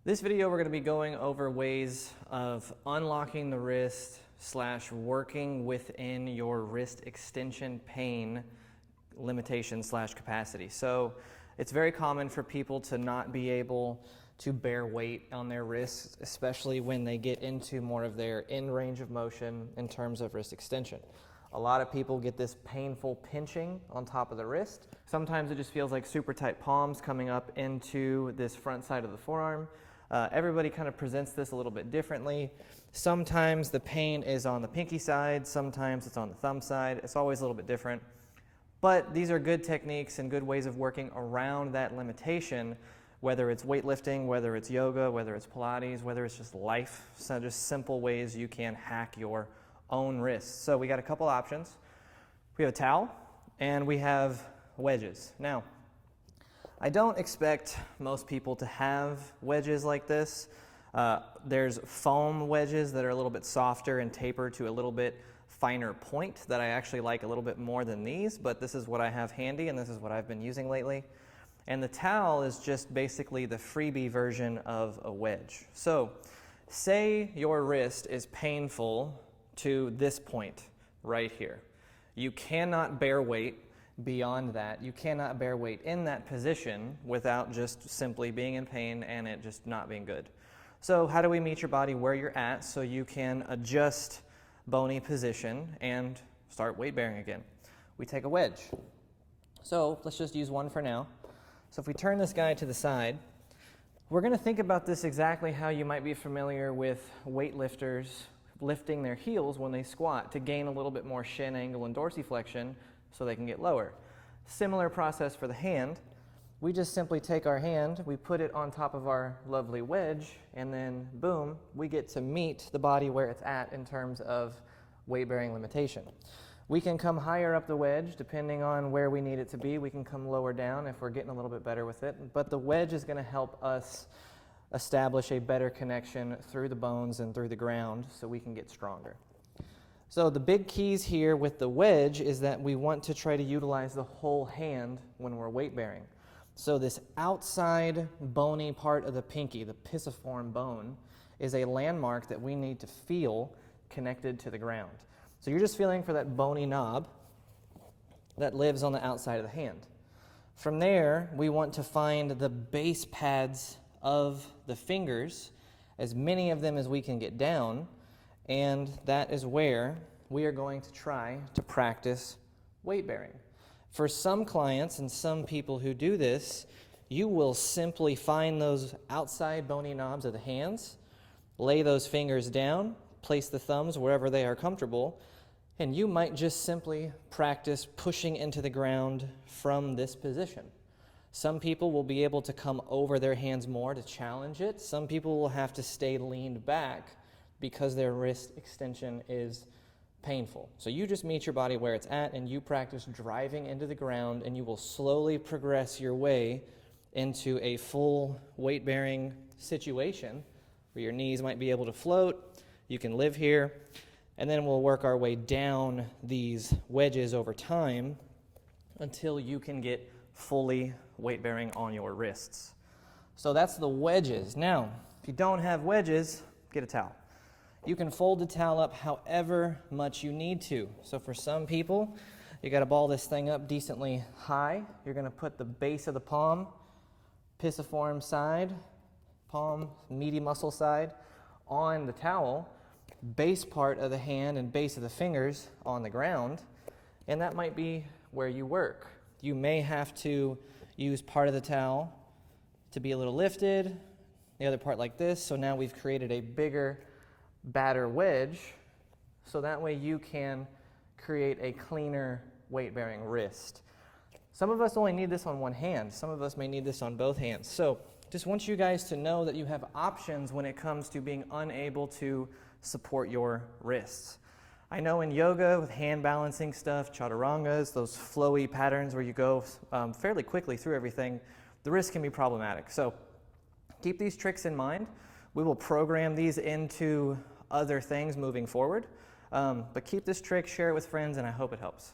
This video we're going to be going over ways of unlocking the wrist / working within your wrist extension pain limitation / capacity. So it's very common for people to not be able to bear weight on their wrists, especially when they get into more of their end range of motion in terms of wrist extension. A lot of people get this painful pinching on top of the wrist. Sometimes it just feels like super tight palms coming up into this front side of the forearm. Everybody kind of presents this a little bit differently. Sometimes the pain is on the pinky side, sometimes it's on the thumb side. It's always a little bit different. But these are good techniques and good ways of working around that limitation, whether it's weightlifting, whether it's yoga, whether it's Pilates, whether it's just life. So just simple ways you can hack your own wrists. So we got a couple options. We have a towel and we have wedges. Now, I don't expect most people to have wedges like this. There's foam wedges that are a little bit softer and taper to a little bit finer point that I actually like a little bit more than these, but this is what I have handy and this is what I've been using lately. And the towel is just basically the freebie version of a wedge. So say your wrist is painful to this point right here. You cannot bear weight beyond that. You cannot bear weight in that position without just simply being in pain and it just not being good. So how do we meet your body where you're at so you can adjust bony position and start weight bearing again? We take a wedge. So let's just use one for now. So if we turn this guy to the side, we're going to think about this exactly how you might be familiar with weightlifters lifting their heels when they squat to gain a little bit more shin angle and dorsiflexion so they can get lower. Similar process for the hand. We just simply take our hand, we put it on top of our lovely wedge, and then boom, we get to meet the body where it's at in terms of weight-bearing limitation. We can come higher up the wedge depending on where we need it to be. We can come lower down if we're getting a little bit better with it. But the wedge is going to help us establish a better connection through the bones and through the ground so we can get stronger. So the big keys here with the wedge is that we want to try to utilize the whole hand when we're weight bearing. So this outside bony part of the pinky, the pisiform bone, is a landmark that we need to feel connected to the ground. So you're just feeling for that bony knob that lives on the outside of the hand. From there, we want to find the base pads of the fingers, as many of them as we can get down, and that is where we are going to try to practice weight bearing. For some clients and some people who do this, you will simply find those outside bony knobs of the hands, lay those fingers down, place the thumbs wherever they are comfortable, and you might just simply practice pushing into the ground from this position. Some people will be able to come over their hands more to challenge it. Some people will have to stay leaned back because their wrist extension is painful. So you just meet your body where it's at and you practice driving into the ground, and you will slowly progress your way into a full weight-bearing situation where your knees might be able to float. You can live here, and then we'll work our way down these wedges over time until you can get fully weight-bearing on your wrists. So that's the wedges. Now, if you don't have wedges, get a towel. You can fold the towel up however much you need to. So for some people, you got to ball this thing up decently high. You're going to put the base of the palm, pisiform side, palm, meaty muscle side on the towel, base part of the hand and base of the fingers on the ground, and that might be where you work. You may have to use part of the towel to be a little lifted, the other part like this. So now we've created a bigger, badder wedge, so that way you can create a cleaner weight-bearing wrist. Some of us only need this on one hand. Some of us may need this on both hands. So just want you guys to know that you have options when it comes to being unable to support your wrists. I know in yoga with hand balancing stuff, chaturangas, those flowy patterns where you go fairly quickly through everything, the wrist can be problematic. So keep these tricks in mind. We will program these into other things moving forward. But keep this trick, share it with friends, and I hope it helps.